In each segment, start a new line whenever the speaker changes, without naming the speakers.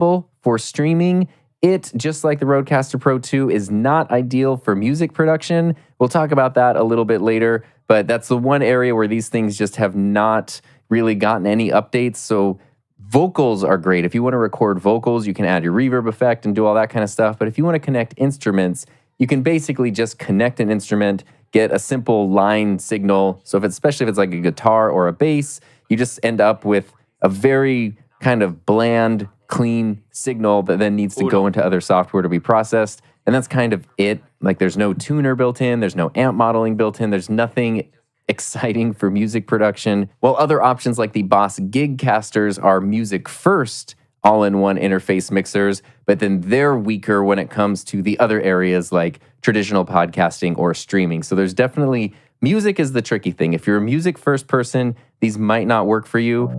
For streaming, it, just like the Rodecaster Pro 2, is not ideal for music production. We'll talk about that a little bit later, but that's the one area where these things just have not really gotten any updates. So vocals are great. If you want to record vocals, you can add your reverb effect and do all that kind of stuff. But if you want to connect instruments, you can basically just connect an instrument, get a simple line signal. So especially if it's like a guitar or a bass, you just end up with a very kind of bland, clean signal that then needs to go into other software to be processed. And that's kind of it. Like there's no tuner built in, there's no amp modeling built in, there's nothing exciting for music production. While other options like the Boss Gigcasters are music first all-in-one interface mixers, but then they're weaker when it comes to the other areas like traditional podcasting or streaming. So there's definitely, music is the tricky thing. If you're a music first person, these might not work for you.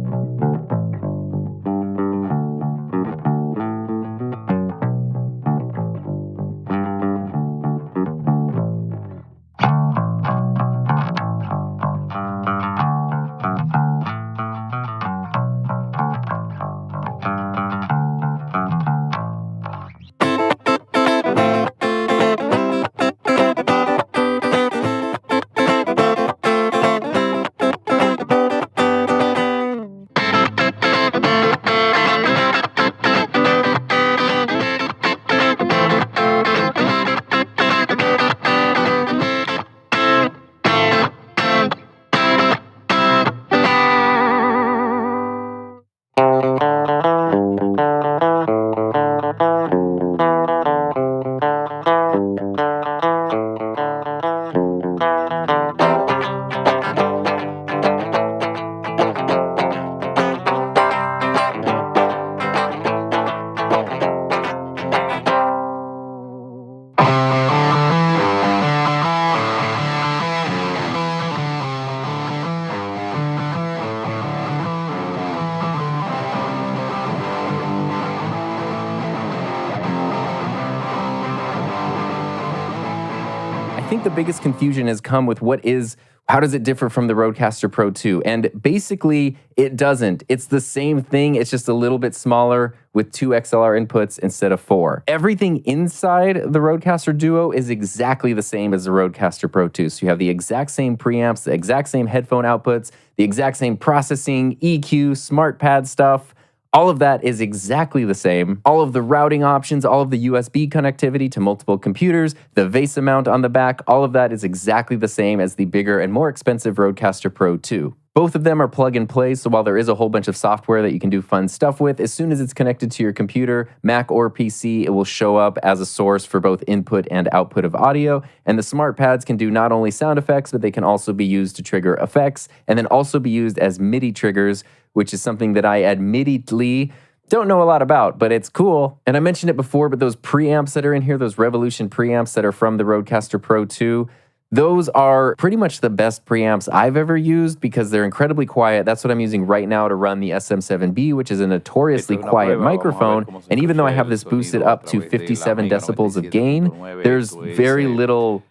I think the biggest confusion has come with how does it differ from the Rodecaster Pro 2? And basically, it doesn't. It's the same thing. It's just a little bit smaller with 2 XLR inputs instead of 4. Everything inside the Rodecaster Duo is exactly the same as the Rodecaster Pro 2. So you have the exact same preamps, the exact same headphone outputs, the exact same processing, EQ, smart pad stuff. All of that is exactly the same. All of the routing options, all of the USB connectivity to multiple computers, the VESA mount on the back, all of that is exactly the same as the bigger and more expensive Rodecaster Pro 2. Both of them are plug and play, so while there is a whole bunch of software that you can do fun stuff with, as soon as it's connected to your computer, Mac or PC, it will show up as a source for both input and output of audio. And the smart pads can do not only sound effects, but they can also be used to trigger effects, and then also be used as MIDI triggers, which is something that I admittedly don't know a lot about, but it's cool. And I mentioned it before, but those preamps that are in here, those Revolution preamps that are from the Rodecaster Pro 2, those are pretty much the best preamps I've ever used because they're incredibly quiet. That's what I'm using right now to run the SM7B, which is a notoriously quiet microphone. And even though I have this boosted up to 57 decibels of gain, there's very little.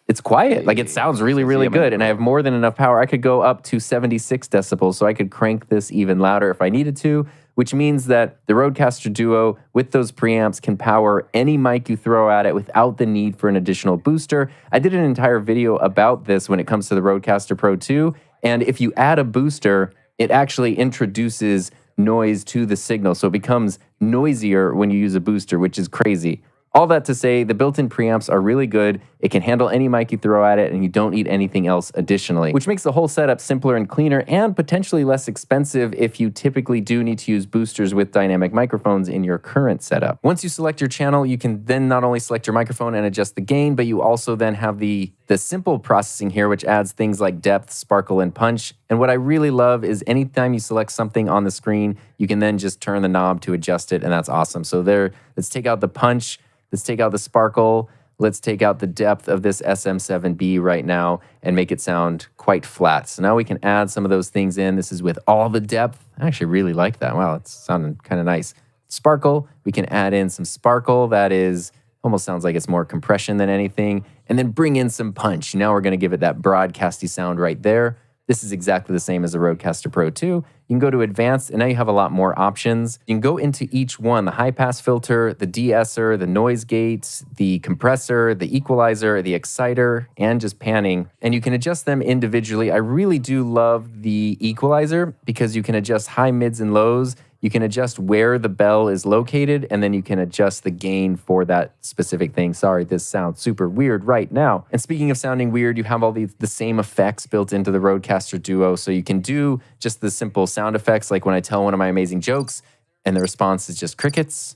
It's quiet. Like, it sounds really, really good. And I have more than enough power. I could go up to 76 decibels, so I could crank this even louder if I needed to, which means that the Rodecaster Duo with those preamps can power any mic you throw at it without the need for an additional booster. I did an entire video about this when it comes to the Rodecaster Pro 2. And if you add a booster, it actually introduces noise to the signal. So it becomes noisier when you use a booster, which is crazy. All that to say, the built-in preamps are really good. It can handle any mic you throw at it, and you don't need anything else additionally, which makes the whole setup simpler and cleaner and potentially less expensive if you typically do need to use boosters with dynamic microphones in your current setup. Once you select your channel, you can then not only select your microphone and adjust the gain, but you also then have the simple processing here, which adds things like depth, sparkle, and punch. And what I really love is anytime you select something on the screen, you can then just turn the knob to adjust it, and that's awesome. So let's take out the punch. Let's take out the sparkle. Let's take out the depth of this SM7B right now and make it sound quite flat. So now we can add some of those things in. This is with all the depth. I actually really like that. Wow, it's sounding kind of nice. Sparkle, we can add in some sparkle. That is, almost sounds like it's more compression than anything. And then bring in some punch. Now we're gonna give it that broadcasty sound right there. This is exactly the same as the Rodecaster Pro 2. You can go to advanced, and now you have a lot more options. You can go into each one, the high pass filter, the de-esser, the noise gate, the compressor, the equalizer, the exciter, and just panning. And you can adjust them individually. I really do love the equalizer because you can adjust high, mids, and lows. You can adjust where the bell is located, and then you can adjust the gain for that specific thing. Sorry, this sounds super weird right now. And speaking of sounding weird, you have all the same effects built into the Rodecaster Duo. So you can do just the simple sound effects, like when I tell one of my amazing jokes, and the response is just crickets.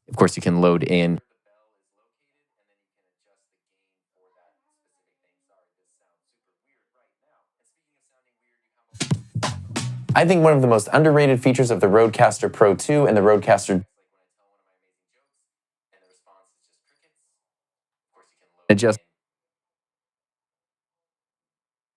Of course, you can load in. I think one of the most underrated features of the Rodecaster Pro 2 and the Rodecaster adjust.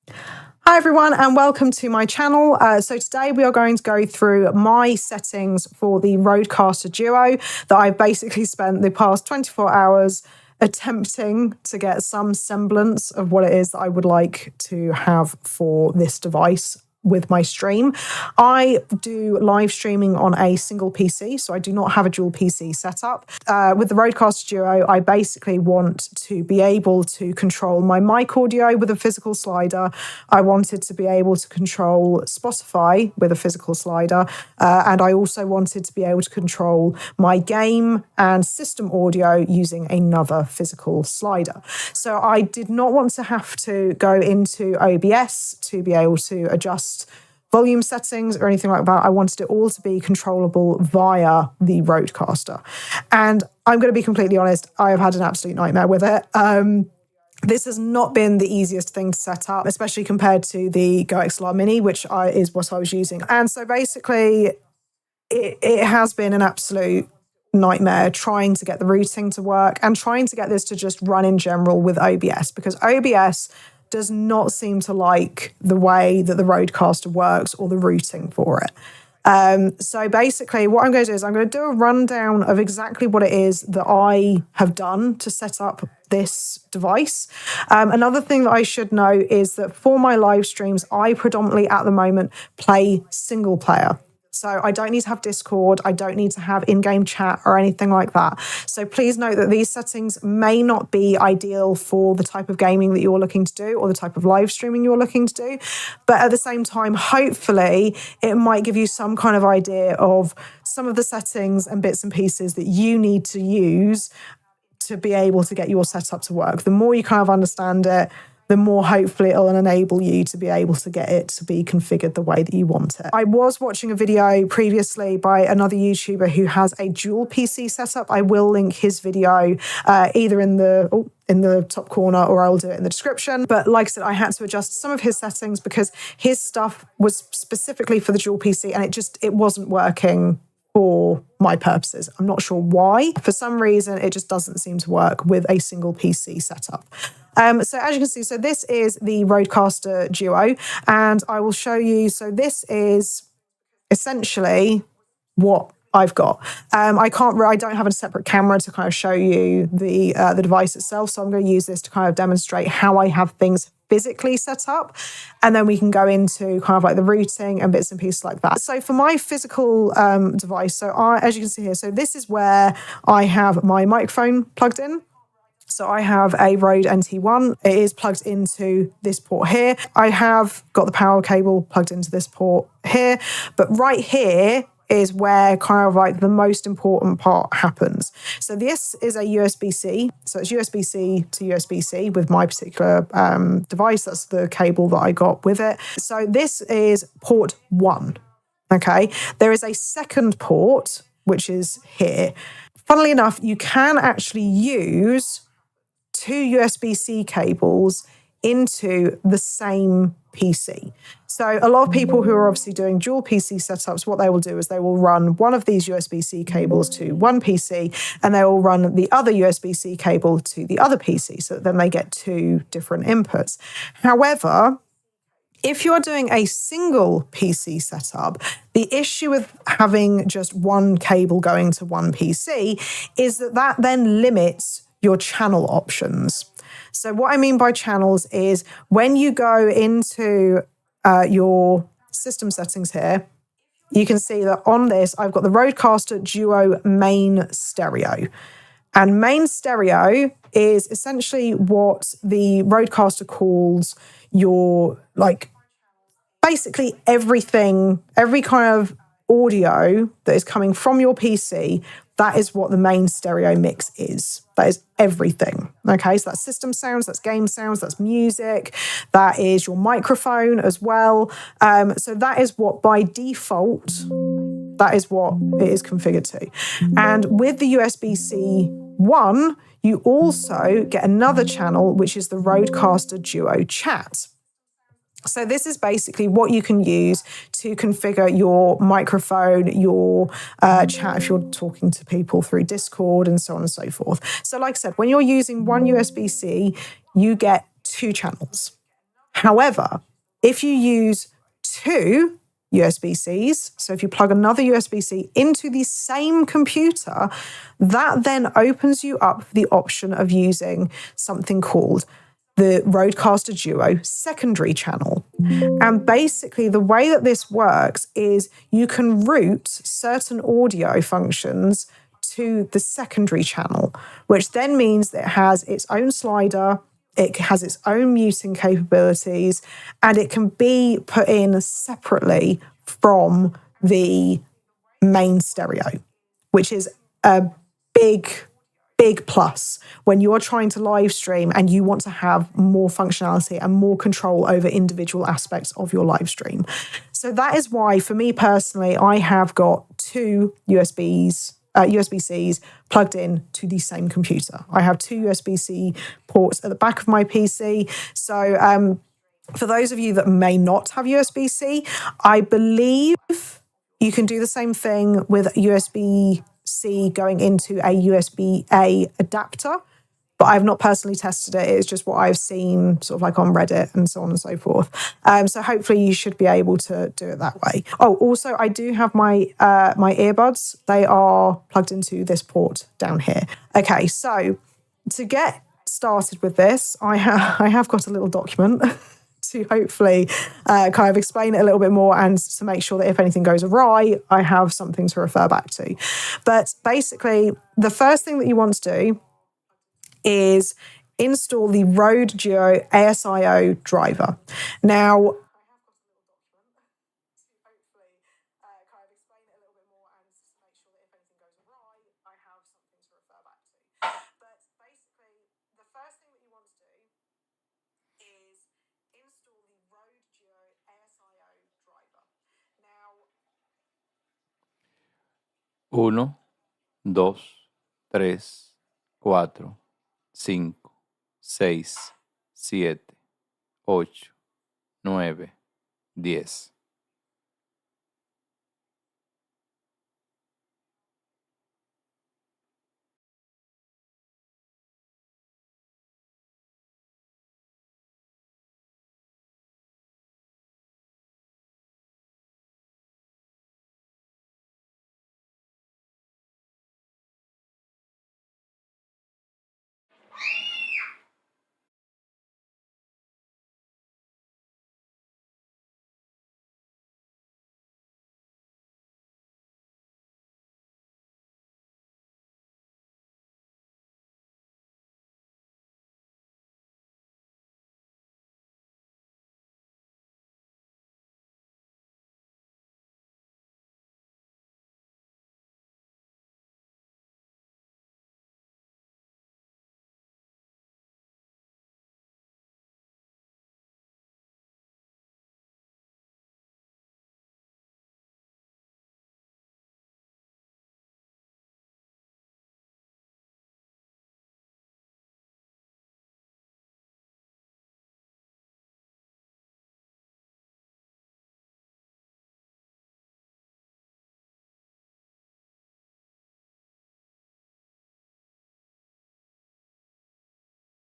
Hi everyone and welcome to my channel. So today we are going to go through my settings for the Rodecaster Duo that I've basically spent the past 24 hours attempting to get some semblance of what it is that I would like to have for this device with my stream. I do live streaming on a single PC, so I do not have a dual PC setup. With the Rodecaster Duo, I basically want to be able to control my mic audio with a physical slider. I wanted to be able to control Spotify with a physical slider. And I also wanted to be able to control my game and system audio using another physical slider. So I did not want to have to go into OBS to be able to adjust volume settings or anything like that. I wanted it all to be controllable via the Rodecaster. And I'm going to be completely honest, I have had an absolute nightmare with it. This has not been the easiest thing to set up, especially compared to the Go XLR Mini, which is what I was using. And so basically, it has been an absolute nightmare trying to get the routing to work and trying to get this to just run in general with OBS, because OBS does not seem to like the way that the Rodecaster works or the routing for it. So basically what I'm going to do is I'm going to do a rundown of exactly what it is that I have done to set up this device. Another thing that I should know is that for my live streams, I predominantly at the moment play single player. So I don't need to have Discord. I don't need to have in-game chat or anything like that. So please note that these settings may not be ideal for the type of gaming that you're looking to do or the type of live streaming you're looking to do. But at the same time, hopefully it might give you some kind of idea of some of the settings and bits and pieces that you need to use to be able to get your setup to work. The more you kind of understand it, the more hopefully it'll enable you to be able to get it to be configured the way that you want it. I was watching a video previously by another YouTuber who has a dual PC setup. I will link his video either in the top corner or I'll do it in the description. But like I said, I had to adjust some of his settings because his stuff was specifically for the dual PC and it wasn't working for my purposes. I'm not sure why. For some reason, it just doesn't seem to work with a single PC setup. So as you can see, so this is the Rodecaster Duo, and I will show you. So this is essentially what I've got. I don't have a separate camera to kind of show you the device itself. So I'm going to use this to kind of demonstrate how I have things physically set up. And then we can go into kind of like the routing and bits and pieces like that. So for my physical device, so as you can see here, so this is where I have my microphone plugged in. So I have a Rode NT1. It is plugged into this port here. I have got the power cable plugged into this port here. But right here is where kind of like the most important part happens. So this is a USB-C. So it's USB-C to USB-C with my particular device. That's the cable that I got with it. So this is port 1. Okay. There is a second port, which is here. Funnily enough, you can actually use 2 USB-C cables into the same PC. So a lot of people who are obviously doing dual PC setups, what they will do is they will run one of these USB-C cables to one PC and they will run the other USB-C cable to the other PC. So then they get 2 different inputs. However, if you're doing a single PC setup, the issue with having just one cable going to one PC is that then limits your channel options. So what I mean by channels is when you go into your system settings here, you can see that on this, I've got the Rodecaster Duo main stereo. And main stereo is essentially what the Rodecaster calls your, like, basically everything, every kind of audio that is coming from your PC, that is what the main stereo mix is. That is everything. Okay, so that's system sounds, that's game sounds, that's music, that is your microphone as well. So that is what by default, that is what it is configured to. And with the USB-C 1, you also get another channel, which is the Rodecaster Duo Chat. So this is basically what you can use to configure your microphone, your chat if you're talking to people through Discord and so on and so forth. So like I said, when you're using one USB-C, you get 2 channels. However, if you use 2 USB-Cs, so if you plug another USB-C into the same computer, that then opens you up for the option of using something called the Rodecaster Duo secondary channel. And basically the way that this works is you can route certain audio functions to the secondary channel, which then means that it has its own slider, it has its own muting capabilities, and it can be put in separately from the main stereo, which is a big plus when you're trying to live stream and you want to have more functionality and more control over individual aspects of your live stream. So that is why, for me personally, I have got 2 USB-Cs plugged in to the same computer. I have 2 USB-C ports at the back of my PC. So for those of you that may not have USB-C, I believe you can do the same thing with USB-C going into a USB-A adapter, but I've not personally tested it. It's just what I've seen sort of like on Reddit and so on and so forth. So hopefully you should be able to do it that way. Oh, also I do have my my earbuds. They are plugged into this port down here. Okay, so to get started with this, I have got a little document to hopefully kind of explain it a little bit more and to make sure that if anything goes awry, I have something to refer back to. But basically, the first thing that you want to do is install the Rode Duo ASIO driver. Now,
Uno, 2, 3, 4, 5, 6, 7, 8, 9, 10.